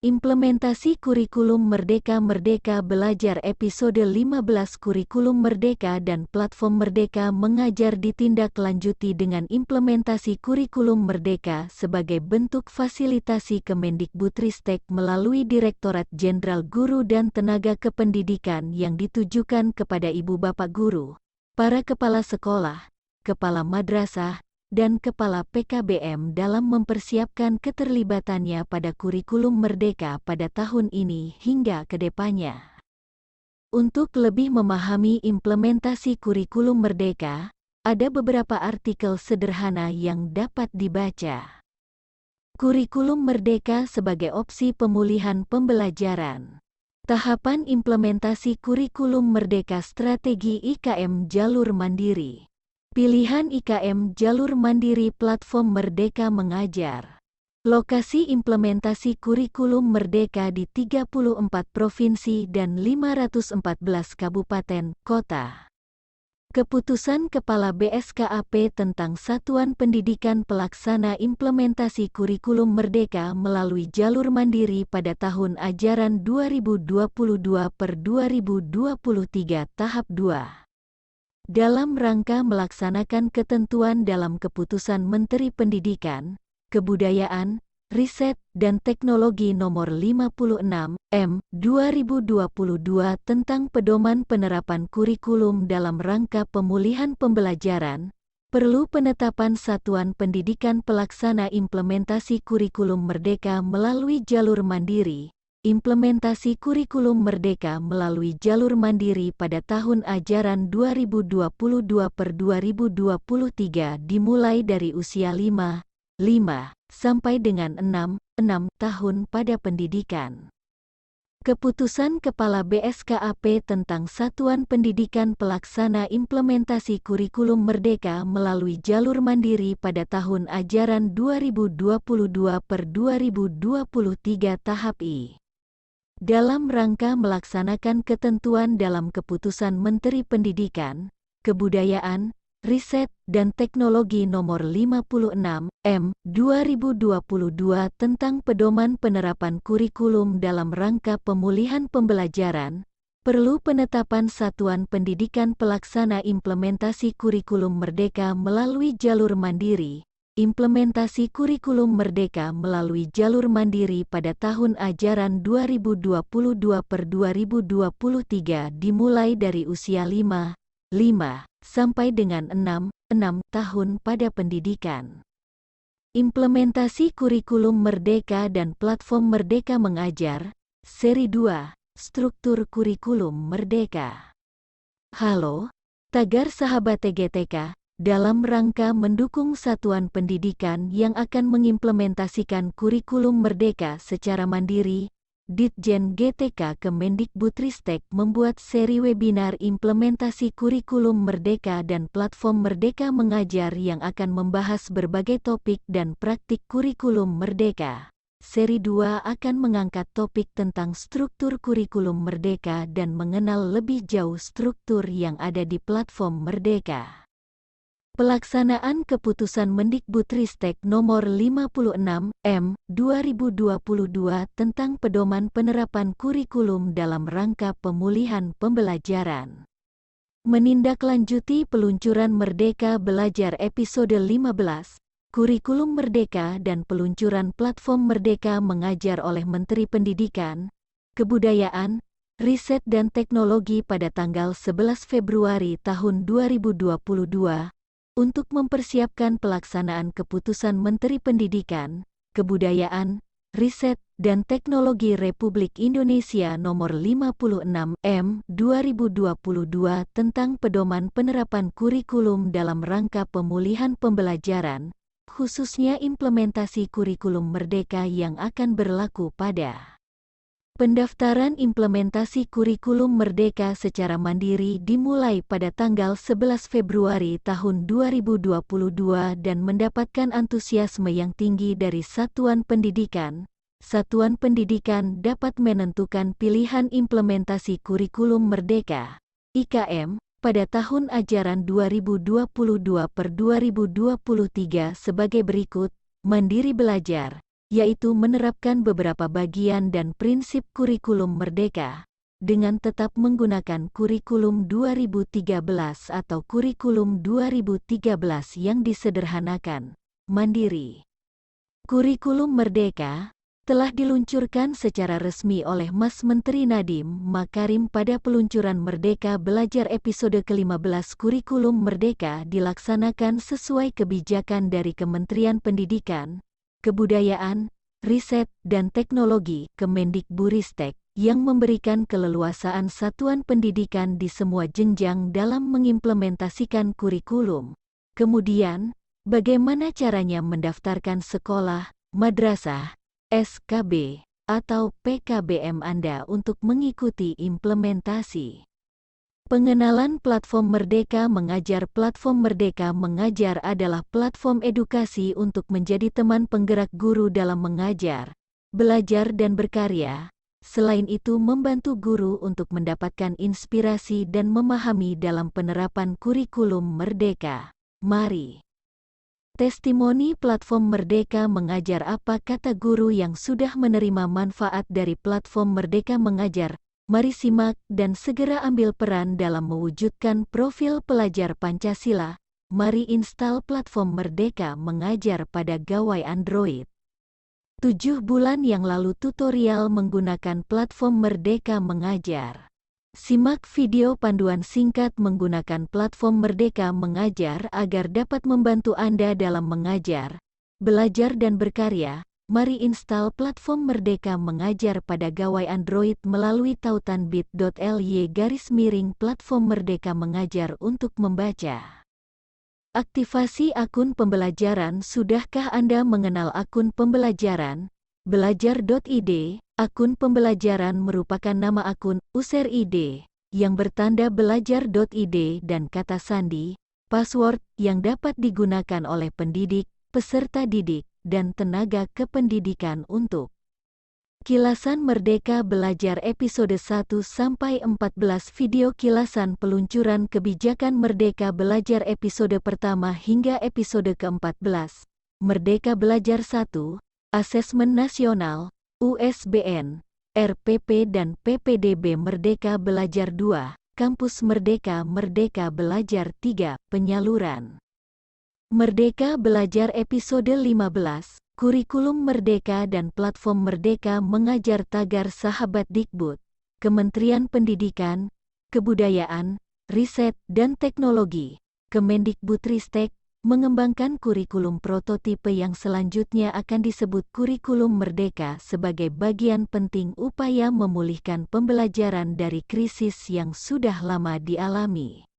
Implementasi Kurikulum Merdeka Merdeka Belajar Episode 15 Kurikulum Merdeka dan Platform Merdeka Mengajar ditindaklanjuti dengan implementasi Kurikulum Merdeka sebagai bentuk fasilitasi Kemendikbudristek melalui Direktorat Jenderal Guru dan Tenaga Kependidikan yang ditujukan kepada ibu bapak guru, para kepala sekolah, kepala madrasah, dan Kepala PKBM dalam mempersiapkan keterlibatannya pada Kurikulum Merdeka pada tahun ini hingga ke depannya. Untuk lebih memahami implementasi Kurikulum Merdeka, ada beberapa artikel sederhana yang dapat dibaca. Kurikulum Merdeka sebagai opsi pemulihan pembelajaran. Tahapan implementasi Kurikulum Merdeka Strategi IKM Jalur Mandiri. Pilihan IKM Jalur Mandiri Platform Merdeka Mengajar. Lokasi implementasi Kurikulum Merdeka di 34 provinsi dan 514 kabupaten, kota. Keputusan Kepala BSKAP tentang Satuan Pendidikan Pelaksana Implementasi Kurikulum Merdeka melalui jalur mandiri pada tahun ajaran 2022/2023 tahap 2. Dalam rangka melaksanakan ketentuan dalam Keputusan Menteri Pendidikan, Kebudayaan, Riset, dan Teknologi Nomor 56, M/2022 tentang Pedoman Penerapan Kurikulum dalam rangka pemulihan pembelajaran, perlu penetapan Satuan Pendidikan Pelaksana Implementasi Kurikulum Merdeka melalui jalur mandiri. Implementasi Kurikulum Merdeka melalui jalur mandiri pada tahun ajaran 2022/2023 dimulai dari usia 5 sampai dengan 6 tahun pada pendidikan. Keputusan Kepala BSKAP tentang Satuan Pendidikan Pelaksana Implementasi Kurikulum Merdeka melalui jalur mandiri pada tahun ajaran 2022/2023 tahap I. Dalam rangka melaksanakan ketentuan dalam Keputusan Menteri Pendidikan, Kebudayaan, Riset, dan Teknologi Nomor 56, M/2022 tentang Pedoman Penerapan Kurikulum dalam rangka pemulihan pembelajaran, perlu penetapan Satuan Pendidikan Pelaksana Implementasi Kurikulum Merdeka melalui jalur mandiri. Implementasi Kurikulum Merdeka melalui jalur mandiri pada tahun ajaran 2022/2023 dimulai dari usia 5 sampai dengan 6 tahun pada pendidikan. Implementasi Kurikulum Merdeka dan Platform Merdeka Mengajar, Seri 2, Struktur Kurikulum Merdeka. Halo, tagar sahabat TGTK. Dalam rangka mendukung satuan pendidikan yang akan mengimplementasikan Kurikulum Merdeka secara mandiri, Ditjen GTK Kemendikbudristek membuat seri webinar implementasi Kurikulum Merdeka dan Platform Merdeka Mengajar yang akan membahas berbagai topik dan praktik Kurikulum Merdeka. Seri 2 akan mengangkat topik tentang struktur Kurikulum Merdeka dan mengenal lebih jauh struktur yang ada di Platform Merdeka. Pelaksanaan Keputusan Mendikbudristek Nomor 56, M/2022 tentang Pedoman Penerapan Kurikulum dalam rangka pemulihan pembelajaran. Menindaklanjuti peluncuran Merdeka Belajar Episode 15, Kurikulum Merdeka dan peluncuran Platform Merdeka Mengajar oleh Menteri Pendidikan, Kebudayaan, Riset dan Teknologi pada tanggal 11 Februari tahun 2022, untuk mempersiapkan pelaksanaan Keputusan Menteri Pendidikan, Kebudayaan, Riset, dan Teknologi Republik Indonesia Nomor 56 M/2022 tentang Pedoman Penerapan Kurikulum dalam rangka pemulihan pembelajaran, khususnya implementasi Kurikulum Merdeka yang akan berlaku pada pendaftaran implementasi Kurikulum Merdeka secara mandiri dimulai pada tanggal 11 Februari tahun 2022 dan mendapatkan antusiasme yang tinggi dari satuan pendidikan. Satuan pendidikan dapat menentukan pilihan implementasi Kurikulum Merdeka (IKM) pada tahun ajaran 2022/2023 sebagai berikut: Mandiri Belajar, yaitu menerapkan beberapa bagian dan prinsip kurikulum merdeka, dengan tetap menggunakan kurikulum 2013 atau kurikulum 2013 yang disederhanakan, mandiri. Kurikulum Merdeka telah diluncurkan secara resmi oleh Mas Menteri Nadiem Makarim pada peluncuran Merdeka Belajar episode ke-15. Kurikulum Merdeka dilaksanakan sesuai kebijakan dari Kementerian Pendidikan, Kebudayaan, Riset, dan Teknologi Kemendikbudristek yang memberikan keleluasaan satuan pendidikan di semua jenjang dalam mengimplementasikan kurikulum. Kemudian, bagaimana caranya mendaftarkan sekolah, madrasah, SKB, atau PKBM Anda untuk mengikuti implementasi. Pengenalan Platform Merdeka Mengajar. Platform Merdeka Mengajar adalah platform edukasi untuk menjadi teman penggerak guru dalam mengajar, belajar dan berkarya. Selain itu membantu guru untuk mendapatkan inspirasi dan memahami dalam penerapan kurikulum Merdeka. Mari. Testimoni Platform Merdeka Mengajar. Apa kata guru yang sudah menerima manfaat dari Platform Merdeka Mengajar? Mari simak dan segera ambil peran dalam mewujudkan profil pelajar Pancasila. Mari install Platform Merdeka Mengajar pada gawai Android. 7 bulan yang lalu tutorial menggunakan Platform Merdeka Mengajar. Simak video panduan singkat menggunakan Platform Merdeka Mengajar agar dapat membantu Anda dalam mengajar, belajar dan berkarya. Mari install Platform Merdeka Mengajar pada gawai Android melalui tautan bit.ly/Platform Merdeka Mengajar untuk membaca. Aktivasi akun pembelajaran. Sudahkah Anda mengenal akun pembelajaran? Belajar.id. Akun pembelajaran merupakan nama akun user ID yang bertanda belajar.id dan kata sandi, password yang dapat digunakan oleh pendidik, peserta didik, dan tenaga kependidikan untuk kilasan Merdeka Belajar episode 1-14. Video kilasan peluncuran kebijakan Merdeka Belajar episode pertama hingga episode ke-14. Merdeka Belajar 1, Asesmen Nasional, USBN, RPP dan PPDB. Merdeka Belajar 2, Kampus Merdeka. Merdeka Belajar 3, Penyaluran. Merdeka Belajar episode 15, Kurikulum Merdeka dan Platform Merdeka Mengajar. Tagar Sahabat Dikbud, Kementerian Pendidikan, Kebudayaan, Riset, dan Teknologi, Kemendikbudristek, mengembangkan kurikulum prototipe yang selanjutnya akan disebut Kurikulum Merdeka sebagai bagian penting upaya memulihkan pembelajaran dari krisis yang sudah lama dialami.